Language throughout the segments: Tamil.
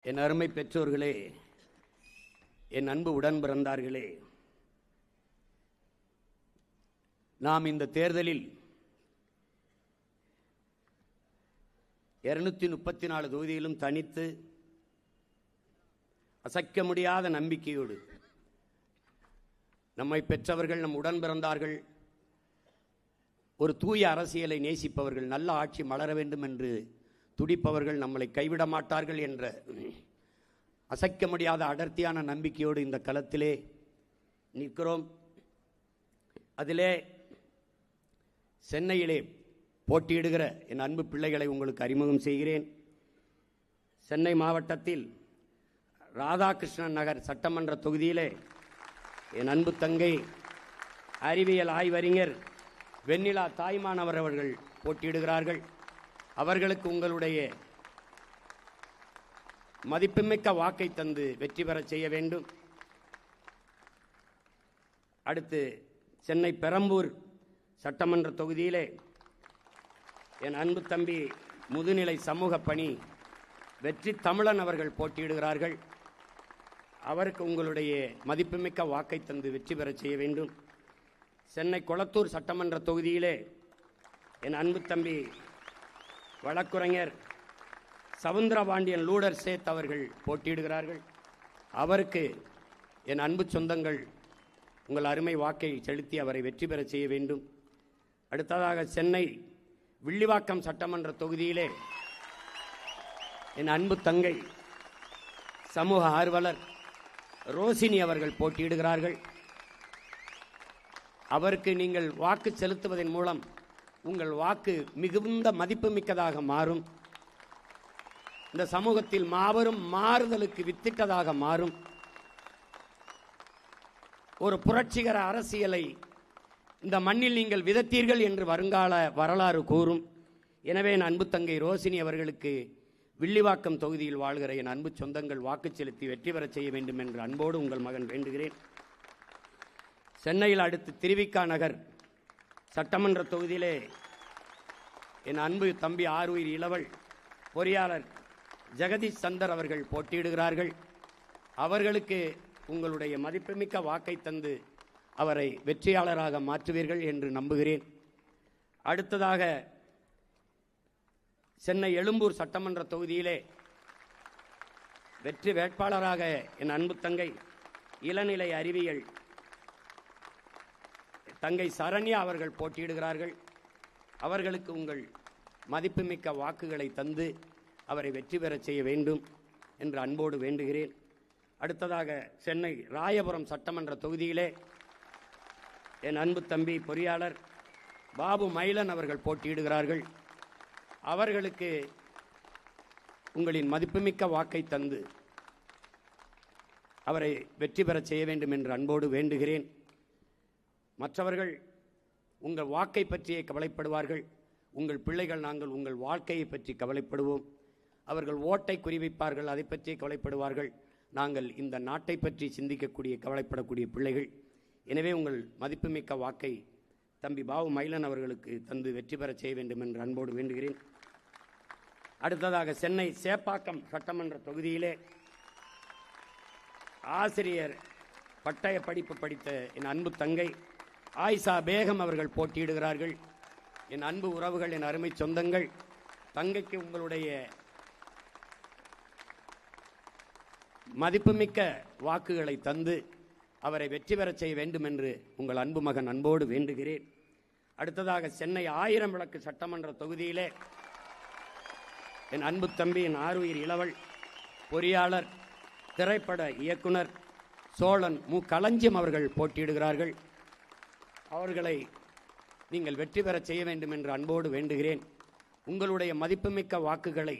என் அருமை பெற்றோர்களே, என் அன்பு உடன் பிறந்தார்களே, நாம் இந்த தேர்தலில் 234 தொகுதியிலும் தனித்து அசைக்க முடியாத நம்பிக்கையோடு நம்மை பெற்றவர்கள், நம் உடன் பிறந்தார்கள், ஒரு தூய அரசியலை நேசிப்பவர்கள், நல்ல ஆட்சி மலர வேண்டும் என்று துடிப்பவர்கள், நம்மளை கைவிட மாட்டார்கள் என்ற அசைக்க முடியாத அடர்த்தியான நம்பிக்கையோடு இந்த களத்திலே நிற்கிறோம். அதிலே சென்னையிலே போட்டியிடுகிற என் அன்பு பிள்ளைகளை உங்களுக்கு அறிமுகம் செய்கிறேன். சென்னை மாவட்டத்தில் ராதாகிருஷ்ணன் நகர் சட்டமன்ற தொகுதியிலே என் அன்பு தங்கை அறிவியல் ஆய்வறிஞர் வெண்ணிலா தாய்மானவர் அவர்கள் போட்டியிடுகிறார்கள். அவர்களுக்கு உங்களுடைய மதிப்புமிக்க வாக்கை தந்து வெற்றி பெறச் செய்ய வேண்டும். அடுத்து சென்னை பெரம்பூர் சட்டமன்ற தொகுதியிலே என் அன்பு தம்பி முதுநிலை சமூக பணி வெற்றி தமிழன் அவர்கள் போட்டியிடுகிறார்கள். அவருக்கு உங்களுடைய மதிப்புமிக்க வாக்கை தந்து வெற்றி பெறச் செய்ய வேண்டும். சென்னை கொளத்தூர் சட்டமன்ற தொகுதியிலே என் அன்பு தம்பி வழக்குரைஞர் சவுந்தரபாண்டியன் லூடர் சேத் அவர்கள் போட்டியிடுகிறார்கள். அவருக்கு என் அன்பு சொந்தங்கள் உங்கள் அருமை வாக்கை செலுத்தி அவரை வெற்றி பெறச் செய்ய வேண்டும். அடுத்ததாக சென்னை வில்லிவாக்கம் சட்டமன்ற தொகுதியிலே என் அன்பு தங்கை சமூக ஆர்வலர் ரோசினி அவர்கள் போட்டியிடுகிறார்கள். அவருக்கு நீங்கள் வாக்கு செலுத்துவதன் மூலம் உங்கள் வாக்கு மிகுந்த மதிப்புமிக்கதாக மாறும். இந்த சமூகத்தில் மாபெரும் மாறுதலுக்கு வித்திட்டதாக மாறும். ஒரு புரட்சிகர அரசியலை இந்த மண்ணில் நீங்கள் விதைத்தீர்கள் என்று வருங்கால வரலாறு கூறும். எனவே என் அன்பு தங்கை ரோசினி அவர்களுக்கு வில்லிவாக்கம் தொகுதியில் வாழ்கிற என் அன்பு சொந்தங்கள் வாக்கு செலுத்தி வெற்றி பெறச் செய்ய வேண்டும் என்று அன்போடு உங்கள் மகன் வேண்டுகிறேன். சென்னையில் அடுத்து திருவிக்கா நகர் சட்டமன்ற தொகுதியிலே என் அன்பு தம்பி ஆருயிர் இளவல் பொறியாளர் ஜெகதீஷ் சந்தர் அவர்கள் போட்டியிடுகிறார்கள். அவர்களுக்கு உங்களுடைய மதிப்புமிக்க வாக்கை தந்து அவரை வெற்றியாளராக மாற்றுவீர்கள் என்று நம்புகிறேன். அடுத்ததாக சென்னை எழும்பூர் சட்டமன்ற தொகுதியிலே வெற்றி வேட்பாளராக என் அன்பு தங்கை இளநிலை அறிவியல் தங்கை சரண்யா அவர்கள் போட்டியிடுகிறார்கள். அவர்களுக்கு உங்கள் மதிப்புமிக்க வாக்குகளை தந்து அவரை வெற்றி பெறச் செய்ய வேண்டும் என்று அன்போடு வேண்டுகிறேன். அடுத்ததாக சென்னை ராயபுரம் சட்டமன்ற தொகுதியிலே என் அன்பு தம்பி பொறியாளர் பாபு மயிலன் அவர்கள் போட்டியிடுகிறார்கள். அவர்களுக்கு உங்களின் மதிப்புமிக்க வாக்கை தந்து அவரை வெற்றி பெறச் செய்ய வேண்டும் என்று அன்போடு வேண்டுகிறேன். மற்றவர்கள் உங்கள் வாக்கை பற்றியே கவலைப்படுவார்கள். உங்கள் பிள்ளைகள் நாங்கள் உங்கள் வாழ்க்கையை பற்றி கவலைப்படுவோம். அவர்கள் ஓட்டை குறிவைப்பார்கள், அதை பற்றி கவலைப்படுவார்கள். நாங்கள் இந்த நாட்டை பற்றி சிந்திக்கக்கூடிய கவலைப்படக்கூடிய பிள்ளைகள். எனவே உங்கள் மதிப்புமிக்க வாக்கை தம்பி பாபு மயிலன் அவர்களுக்கு தந்து வெற்றி பெறச் செய்ய வேண்டும் என்று அன்போடு வேண்டுகிறேன். அடுத்ததாக சென்னை சேப்பாக்கம் சட்டமன்ற தொகுதியிலே ஆசிரியர் பட்டய படிப்பு படித்த என் அன்பு தங்கை ஆயிஷா பேகம் அவர்கள் போட்டியிடுகிறார்கள். என் அன்பு உறவுகள், என் அருமை சொந்தங்கள், தங்கைக்கு உங்களுடைய மதிப்புமிக்க வாக்குகளை தந்து அவரை வெற்றி பெறச் செய்ய வேண்டும் என்று உங்கள் அன்பு மகன் அன்போடு வேண்டுகிறேன். அடுத்ததாக சென்னை ஆயிரம் விளக்கு சட்டமன்ற தொகுதியிலே என் அன்பு தம்பி என் ஆருயிர் இளவல் பொறியாளர் திரைப்பட இயக்குனர் சோழன் மு களஞ்சியம் அவர்கள் போட்டியிடுகிறார்கள். அவர்களை நீங்கள் வெற்றி பெறச் செய்ய வேண்டும் என்று அன்போடு வேண்டுகிறேன். உங்களுடைய மதிப்புமிக்க வாக்குகளை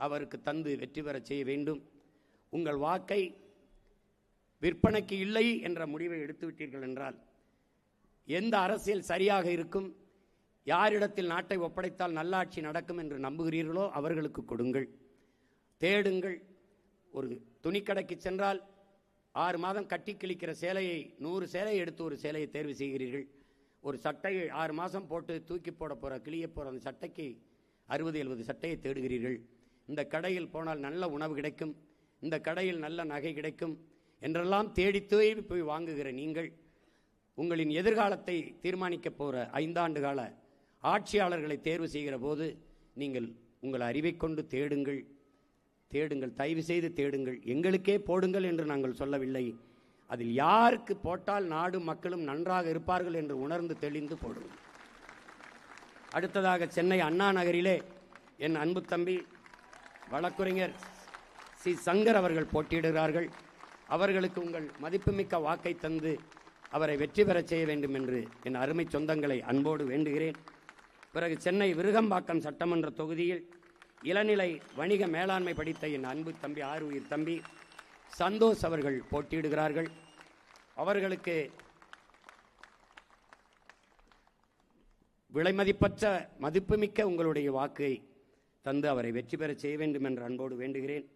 அவருக்கு தந்து வெற்றி பெறச் செய்ய வேண்டும். உங்கள் வாக்கை விற்பனைக்கு இல்லை என்ற முடிவை எடுத்துவிட்டீர்கள் என்றால் எந்த அரசியல் சரியாக இருக்கும், யாரிடத்தில் நாட்டை ஒப்படைத்தால் நல்லாட்சி நடக்கும் என்று நம்புகிறீர்களோ அவர்களுக்கு கொடுங்கள், தேடுங்கள். ஒரு துணிக்கடைக்கு சென்றால் 6 மாதம் கட்டி கிழிக்கிற சேலையை 100 சேலையை எடுத்து ஒரு சேலையை தேர்வு செய்கிறீர்கள். ஒரு சட்டையை 6 மாதம் போட்டு தூக்கி போட போகிற கிளிய போகிற அந்த சட்டைக்கு 60-70 சட்டையை தேடுகிறீர்கள். இந்த கடையில் போனால் நல்ல உணவு கிடைக்கும், இந்த கடையில் நல்ல நகை கிடைக்கும் என்றெல்லாம் தேடி தேடி போய் வாங்குகிற நீங்கள் உங்களின் எதிர்காலத்தை தீர்மானிக்க போகிற 5 ஆண்டு கால ஆட்சியாளர்களை தேர்வு செய்கிற போது நீங்கள் உங்கள் அறிவை கொண்டு தேடுங்கள், தயவு செய்து தேடுங்கள். எங்களுக்கே போடுங்கள் என்று நாங்கள் சொல்லவில்லை. அதில் யாருக்கு போட்டால் நாடு மக்களும் நன்றாக இருப்பார்கள் என்று உணர்ந்து தெளிந்து போடுங்கள். அடுத்ததாக சென்னை அண்ணா நகரிலே என் அன்பு தம்பி வழக்குரைஞர் சி. சங்கர் அவர்கள் போட்டியிடுகிறார்கள். அவர்களுக்கு உங்கள் மதிப்புமிக்க வாக்கை தந்து அவரை வெற்றி பெறச் செய்ய வேண்டும் என்று என் அருமை சொந்தங்களை அன்போடு வேண்டுகிறேன். பிறகு சென்னை விருகம்பாக்கம் சட்டமன்ற தொகுதியில் இளநிலை வணிக மேலாண்மை படித்த என் அன்பு தம்பி ஆறுயிர் தம்பி சந்தோஷ் அவர்கள் போட்டியிடுகிறார்கள். அவர்களுக்கு விலைமதிப்பற்ற மதிப்புமிக்க உங்களுடைய வாக்கை தந்து அவரை வெற்றி பெறச் செய்ய வேண்டும் என்று அன்போடு வேண்டுகிறேன்.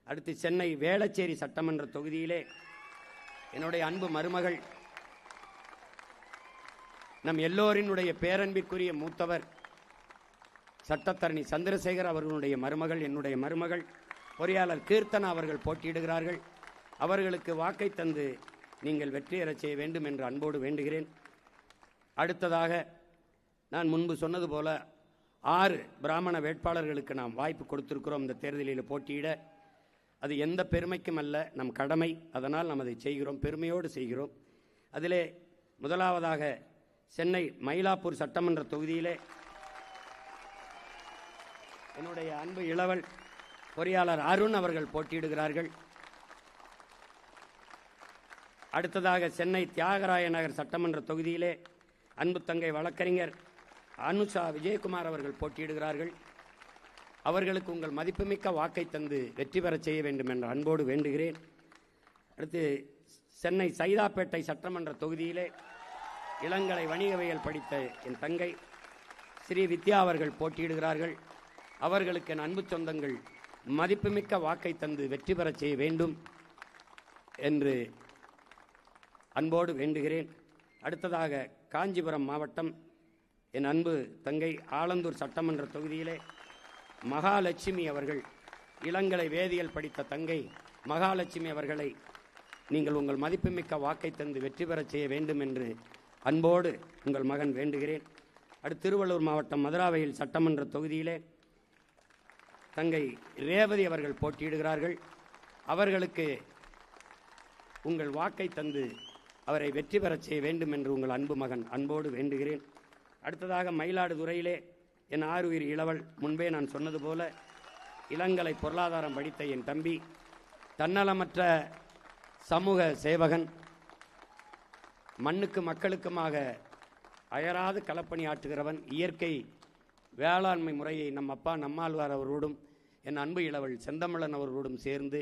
அடுத்து சென்னை வேளச்சேரி சட்டமன்ற தொகுதியிலே என்னுடைய அன்பு மருமகள், நம் எல்லோரினுடைய பேரன்பிற்குரிய மூத்தவர் சட்டத்தரணி சந்திரசேகர் அவர்களுடைய மருமகள், என்னுடைய மருமகள் பொறியாளர் கீர்த்தனா அவர்கள் போட்டியிடுகிறார்கள். அவர்களுக்கு வாக்கை தந்து நீங்கள் வெற்றி பெறச் செய்ய வேண்டும் என்று அன்போடு வேண்டுகிறேன். அடுத்ததாக நான் முன்பு சொன்னது போல 6 பிராமண வேட்பாளர்களுக்கு நாம் வாய்ப்பு கொடுத்திருக்கிறோம் இந்த தேர்தலில் போட்டியிட. அது எந்த பெருமைக்கும் அல்ல, நம் கடமை. அதனால் நாம் அதை செய்கிறோம், பெருமையோடு செய்கிறோம். அதிலே முதலாவதாக சென்னை மயிலாப்பூர் சட்டமன்ற தொகுதியிலே என்னுடைய அன்பு இளவல் பொறியாளர் அருண் அவர்கள் போட்டியிடுகிறார்கள். அடுத்ததாக சென்னை தியாகராய நகர் சட்டமன்ற தொகுதியிலே அன்பு தங்கை வழக்கறிஞர் அனுஷா விஜயகுமார் அவர்கள் போட்டியிடுகிறார்கள். அவர்களுக்கு உங்கள் மதிப்புமிக்க வாக்கை தந்து வெற்றி பெறச் செய்ய வேண்டும் என்ற அன்போடு வேண்டுகிறேன். அடுத்து சென்னை சைதாப்பேட்டை சட்டமன்ற தொகுதியிலே இளங்கலை வணிகவியல் படித்த என் தங்கை ஸ்ரீ வித்யா அவர்கள் போட்டியிடுகிறார்கள். அவர்களுக்கு என் அன்பு சொந்தங்கள் மதிப்புமிக்க வாக்கை தந்து வெற்றி பெறச் செய்ய வேண்டும் என்று அன்போடு வேண்டுகிறேன். அடுத்ததாக காஞ்சிபுரம் மாவட்டம் என் அன்பு தங்கை ஆலந்தூர் சட்டமன்ற தொகுதியிலே மகாலட்சுமி அவர்கள், இளங்கலை வேதியியல் படித்த தங்கை மகாலட்சுமி அவர்களை நீங்கள் உங்கள் மதிப்புமிக்க வாக்கை தந்து வெற்றி பெறச் செய்ய வேண்டும் என்று அன்போடு உங்கள் மகன் வேண்டுகிறேன். அடுத்து திருவள்ளூர் மாவட்டம் மதுராவையில் சட்டமன்ற தொகுதியிலே தங்கை ரேவதி அவர்கள் போட்டியிடுகிறார்கள். அவர்களுக்கு உங்கள் வாக்கை தந்து அவரை வெற்றி பெறச் செய்ய வேண்டும் என்று உங்கள் அன்பு மகன் அன்போடு வேண்டுகிறேன். அடுத்ததாக மயிலாடுதுறையிலே என் ஆறுயிர் இளவல், முன்பே நான் சொன்னது போல இளங்கலை பொருளாதாரம் படித்த என் தம்பி, தன்னலமற்ற சமூக சேவகன், மண்ணுக்கு மக்களுக்குமாக அயராது களப்பணி ஆற்றுகிறவன், இயற்கை வேளாண்மை முறையை நம் அப்பா நம்மாழ்வார் அவரோடும் என் அன்பு இளவல் செந்தமிழன் அவர்களோடும் சேர்ந்து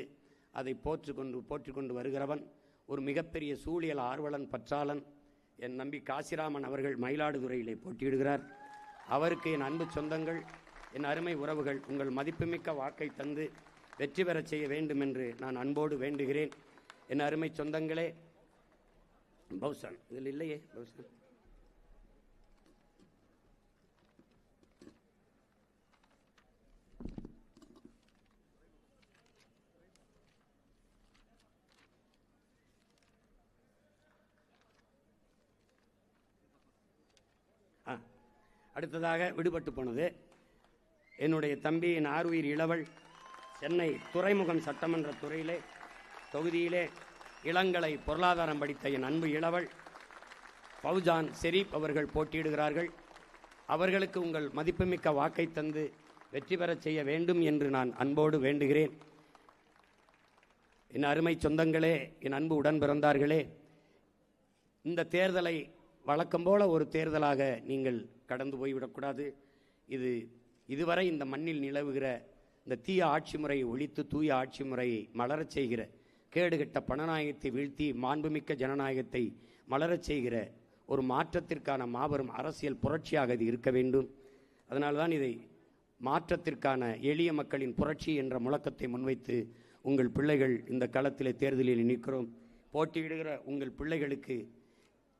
அதை போற்றிக்கொண்டு வருகிறவன், ஒரு மிகப்பெரிய சூழியல் ஆர்வலன், பற்றாளன் என் நம்பி காசிராமன் அவர்கள் மயிலாடுதுறையிலே போட்டியிடுகிறார். அவருக்கு என் அன்பு சொந்தங்கள், என் அருமை உறவுகள் உங்கள் மதிப்புமிக்க வாக்கை தந்து வெற்றி பெறச் செய்ய வேண்டும் என்று நான் அன்போடு வேண்டுகிறேன். என் அருமை சொந்தங்களே, பௌசான் இதில் இல்லையே, பௌசான் அடுத்ததாக விடுபட்டு போனது என்னுடைய தம்பி என் ஆறுயிர் இளவல் சென்னை துறைமுகம் சட்டமன்ற தொகுதியிலே இளங்கலை பொருளாதாரம் படித்த என் அன்பு இளவல் ஃபௌஜான் ஷெரீப் அவர்கள் போட்டியிடுகிறார்கள். அவர்களுக்கு உங்கள் மதிப்புமிக்க வாக்கை தந்து வெற்றி பெறச் செய்ய வேண்டும் என்று நான் அன்போடு வேண்டுகிறேன். என் அருமை சொந்தங்களே, என் அன்பு உடன் பிறந்தார்களே, இந்த தேர்தலை வழக்கம் போல ஒரு தேர்தலாக நீங்கள் கடந்து போய்விடக்கூடாது. இதுவரை இந்த மண்ணில் நிலவுகிற இந்த தீய ஆட்சி முறையை ஒழித்து தூய ஆட்சி முறையை மலரச் செய்கிற, கேடுகட்ட பணநாயகத்தை வீழ்த்தி மாண்புமிக்க ஜனநாயகத்தை மலரச் செய்கிற ஒரு மாற்றத்திற்கான மாபெரும் அரசியல் புரட்சியாக இது இருக்க வேண்டும். அதனால்தான் இதை மாற்றத்திற்கான எளிய மக்களின் புரட்சி என்ற முழக்கத்தை முன்வைத்து உங்கள் பிள்ளைகள் இந்த களத்திலே தேர்தலில் நிற்கிறோம். போட்டியிடுகிற உங்கள் பிள்ளைகளுக்கு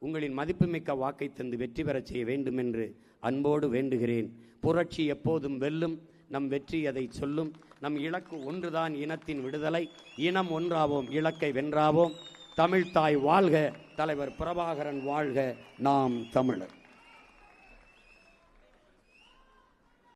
உங்களின் மதிப்புமிக்க வாக்கை தந்து வெற்றி பெறச் செய்ய வேண்டும் என்று அன்போடு வேண்டுகிறேன். புரட்சி எப்போதும் வெல்லும், நம் வெற்றி அதை சொல்லும். நம் இலக்கு ஒன்றுதான், இனத்தின் விடுதலை. இனம் ஒன்றாவோம், இலக்கை வென்றாவோம். தமிழ்தாய் வாழ்க, தலைவர் பிரபாகரன் வாழ்க, நாம் தமிழர்.